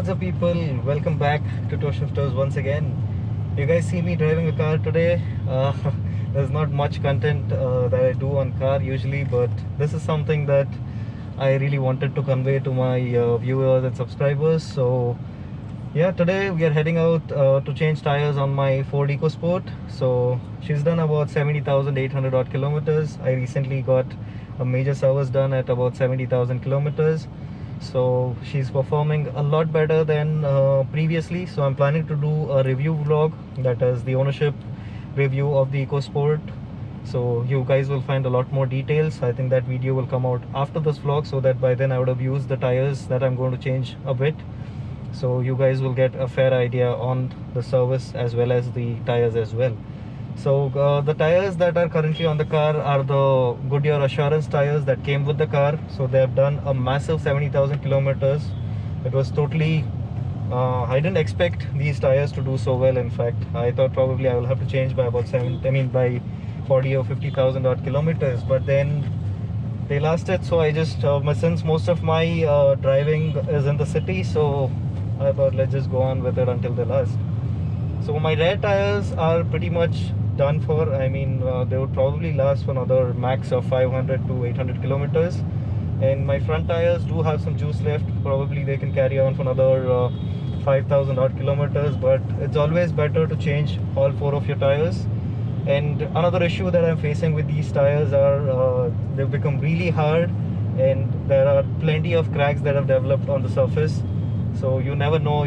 What's up, people? Welcome back to Toe Shifters once again. You guys see me driving a car today. There's not much content that I do on car usually, but this is something that I really wanted to convey to my viewers and subscribers. So yeah, today we are heading out to change tires on my Ford EcoSport. So she's done about 70,800 odd kilometers. I recently got a major service done at about 70,000 kilometers. So she's performing a lot better than previously. So I'm planning to do a review vlog, that is the ownership review of the EcoSport. So you guys will find a lot more details. I think that video will come out after this vlog, so that by then I would have used the tires that I'm going to change a bit. So you guys will get a fair idea on the service as well as the tires as well. So the tires that are currently on the car are the Goodyear Assurance tires that came with the car. So they have done a massive 70,000 kilometers. It was totally I didn't expect these tires to do so well. In fact, I thought probably I will have to change by about by 40 or 50,000 odd kilometers, but then they lasted. So I just since most of my driving is in the city, so I thought let's just go on with it until they last. So my rear tires are pretty much done for. They would probably last for another max of 500 to 800 kilometers, and my front tires do have some juice left. Probably they can carry on for another 5,000 odd kilometers, but it's always better to change all four of your tires. And another issue that I'm facing with these tires are they've become really hard, and there are plenty of cracks that have developed on the surface. So you never know,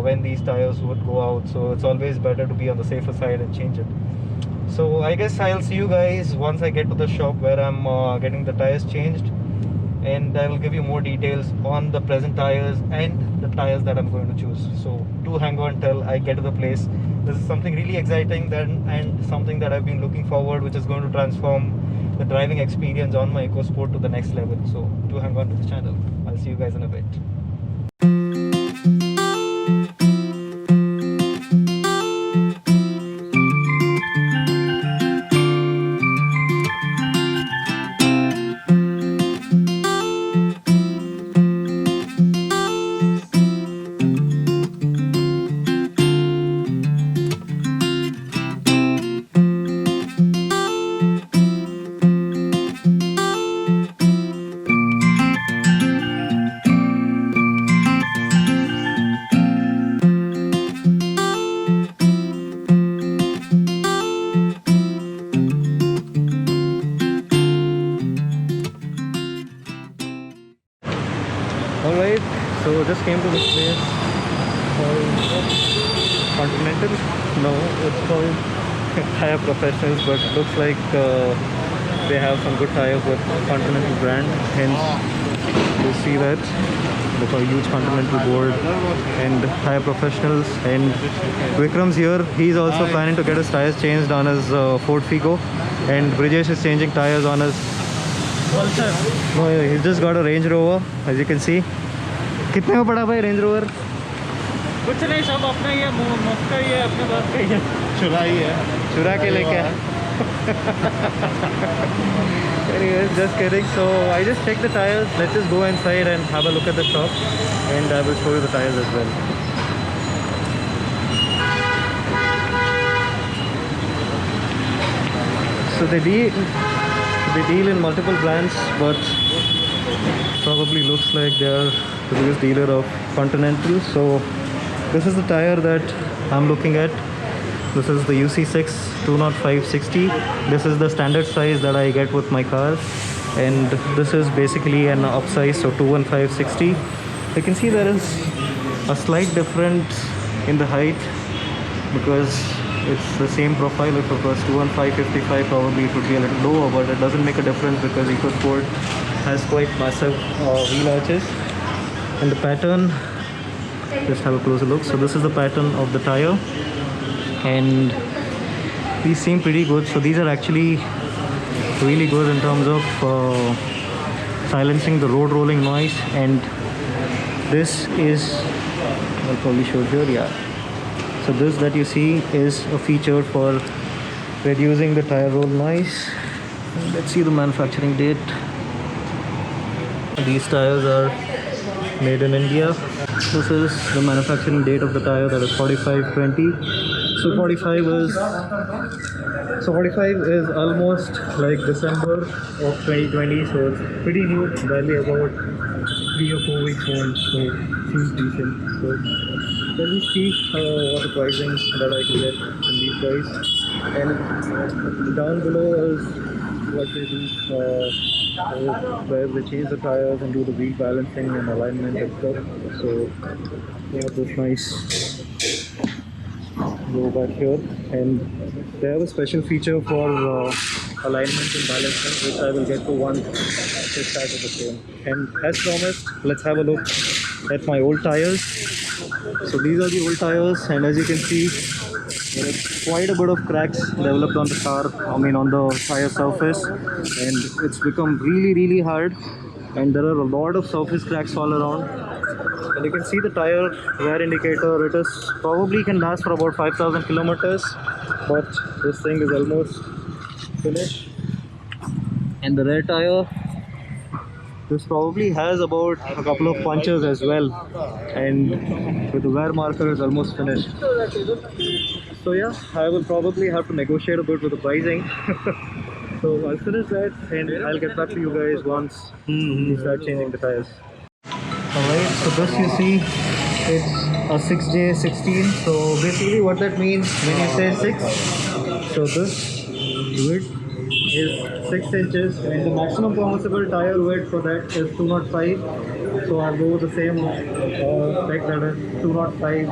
when these tires would go out. So it's always better to be on the safer side and change it. So I guess I'll see you guys once I get to the shop where I'm getting the tires changed, and I will give you more details on the present tires and the tires that I'm going to choose. So do hang on till I get to the place. This is something really exciting and something that I've been looking forward, which is going to transform the driving experience on my EcoSport to the next level. So do hang on to the channel. I'll see you guys in a bit. Alright, so just came to this place called Continental. No, it's called Tire Professionals, but it looks like they have some good tires with Continental brand. Hence, you see that. Look how huge Continental board and Tire Professionals. And Vikram's here. He's also planning to get his tires changed on his Ford Figo. And Brijesh is changing tires on his Pulsar. No, he's just got a Range Rover, as you can see. कितने में पड़ा भाई range rover? कुछ नहीं, सब अपना ही है, मुफ्त का ही है, अपने पास का ही है, चुरा के लेके Anyways, just kidding. So I just checked the tires. Let's just go inside and have a look at the shop, and I will show you the tires as well. So they deal in multiple brands, but probably looks like they are the biggest dealer of Continental. So this is the tire that I'm looking at. This is the UC6 205/60. This is the standard size that I get with my car, and this is basically an upsize, so 215/60. You can see there is a slight difference in the height because it's the same profile. If it was 215/55, probably it would be a little lower, but it doesn't make a difference because EcoSport has quite massive wheel arches. And the pattern, just have a closer look. So this is the pattern of the tire, and these seem pretty good. So these are actually really good in terms of silencing the road rolling noise. And this is, I'll probably show it here, yeah. So this that you see is a feature for reducing the tire roll noise. Let's see the manufacturing date. These tires are made in India, This is the manufacturing date of the tire, that is 4520. So 45 is almost like December of 2020, so it's pretty new, barely about 3 or 4 weeks old, so seems decent. So let me see what the pricing that I can get from these guys. And down below is what they do, where they change the tires and do the wheel balancing and alignment and stuff. So they have this nice go back here, and they have a special feature for alignment and balancing, which I will get to once they start with the phone. And as promised, let's have a look at my old tires. So these are the old tires, and as you can see, there is quite a bit of cracks developed on the car, on the tire surface, and it's become really hard, and there are a lot of surface cracks all around. And you can see the tire wear indicator. It is probably can last for about 5,000 kilometers, but this thing is almost finished. And the rear tire, this probably has about a couple of punches as well, and with the wear marker is almost finished. So yeah, I will probably have to negotiate a bit with the pricing. So I'll finish that and I'll get back to you guys once we start changing the tires. Alright, so this you see, it's a 6J16. So basically what that means when you say 6, so this width is 6 inches and the maximum permissible tire width for that is 205. So I'll go with the same spec, that is 205,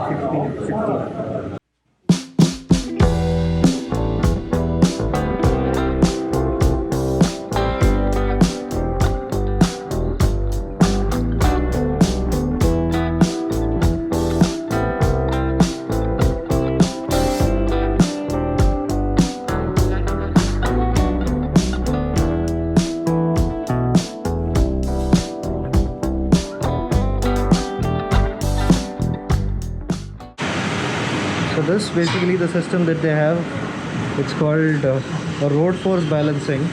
16, 16. So this basically the system that they have, it's called a road force balancing.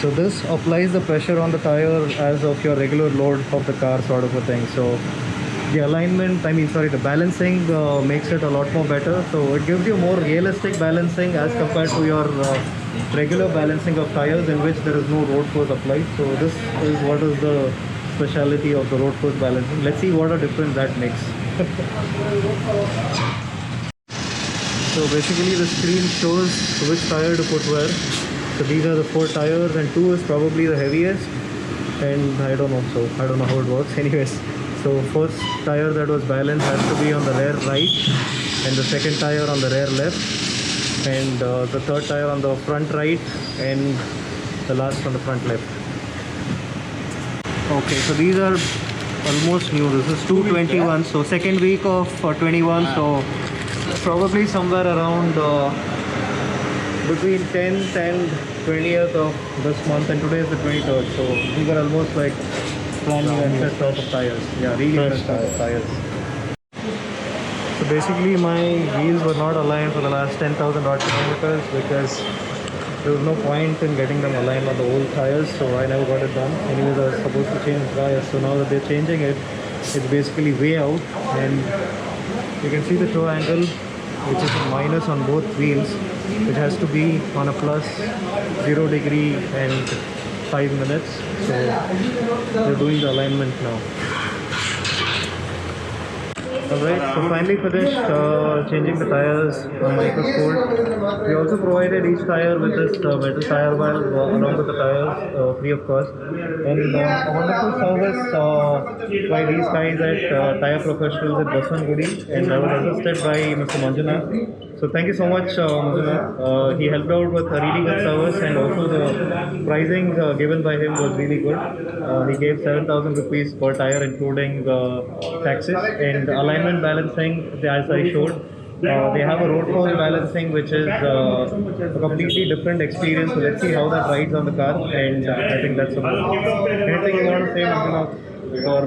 So this applies the pressure on the tire as of your regular load of the car, sort of a thing. So the alignment, the balancing makes it a lot more better. So it gives you more realistic balancing as compared to your regular balancing of tires, in which there is no road force applied. So this is what is the speciality of the road force balancing. Let's see what a difference that makes. So basically the screen shows which tire to put where. So these are the 4 tires and 2 is probably the heaviest, and I don't know how it works. Anyways, so first tire that was balanced has to be on the rear right, and the second tire on the rear left, and the third tire on the front right, and the last on the front left. Okay, so these are almost new. This is 221, so second week of 21. So probably somewhere around between 10th and 20th of this month, and today is the 23rd. So these are almost like brand new and fresh out of tires. Yeah, really fresh out of tires. So basically my wheels were not aligned for the last 10,000 odd kilometers because there was no point in getting them aligned on the old tires, so I never got it done. Anyways, I was supposed to change tires, so now that they're changing it, it's basically way out, and you can see the toe angle, which is a minus on both wheels. It has to be on a plus 0 degree and 5 minutes. So they're doing the alignment now. Alright, so finally finished changing the tires on Microsport. We also provided each tire with this metal tire valve along with the tires, free of cost. And a wonderful service by these guys at Tire Professionals at Baswantagudi, and I was assisted by Mr. Manjunath. So thank you so much, Manjunath. He helped out with a really good service, and also the pricing given by him was really good. He gave 7,000 rupees per tire, including taxes, and alignment balancing, as I showed. They have a road force balancing, which is a completely different experience. So let's see how that rides on the car, and I think that's about it. Anything you want to say, Manjunath? for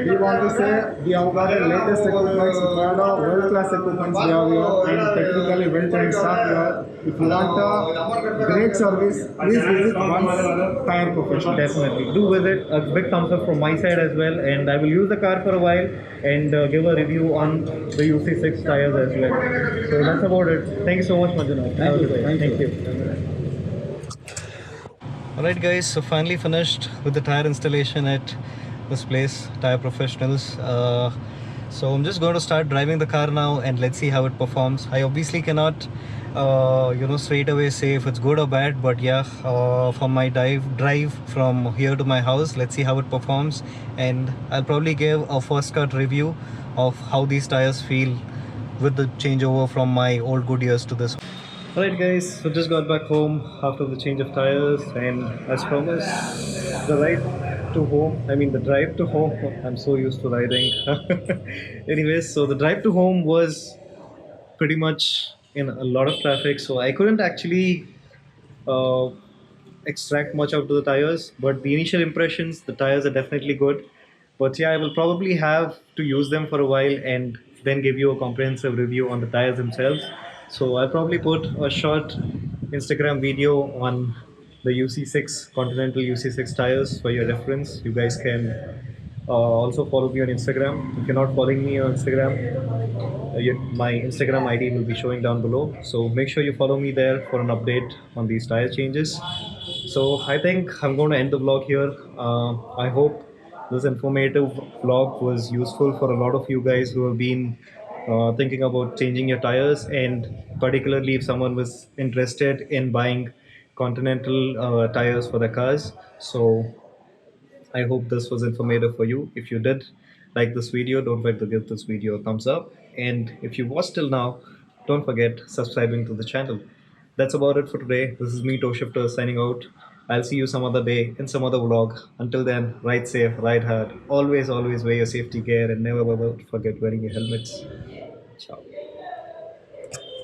we want to say we have got the latest equipment, we have world-class equipment we have here, and technically well-trained staff here. If you want a great service, please visit once Tire Professional. Definitely. Do visit. A big thumbs up from my side as well. And I will use the car for a while and give a review on the UC6 tires as well. So that's about it. Thank you so much, Manjunath. Thank you. Thank you. Alright guys, so finally finished with the tire installation at this place, Tire Professionals. So I'm just going to start driving the car now and let's see how it performs. I obviously cannot straight away say if it's good or bad, but yeah, from my drive from here to my house, let's see how it performs, and I'll probably give a first cut review of how these tires feel with the changeover from my old Goodyears to this. Alright guys, so just got back home after the change of tires, and as promised, the drive to home, I'm so used to riding. Anyways, so the drive to home was pretty much in a lot of traffic, so I couldn't actually uh, extract much out of the tires, but the initial impressions, the tires are definitely good. But yeah, I will probably have to use them for a while and then give you a comprehensive review on the tires themselves. So I'll probably put a short Instagram video on the UC6 Continental UC6 tires for your reference. You guys can also follow me on Instagram. If you're not following me on Instagram, my Instagram ID will be showing down below. So make sure you follow me there for an update on these tire changes. So I think I'm going to end the vlog here. I hope this informative vlog was useful for a lot of you guys who have been thinking about changing your tires, and particularly if someone was interested in buying Continental tires for their cars. So I hope this was informative for you. If you did like this video, don't forget to give this video a thumbs up. And if you watched till now, don't forget subscribing to the channel. That's about it for today. This is me, ToeShifter, signing out. I'll see you some other day in some other vlog. Until then, ride safe, ride hard. Always, always wear your safety gear and never ever forget wearing your helmets. Ciao.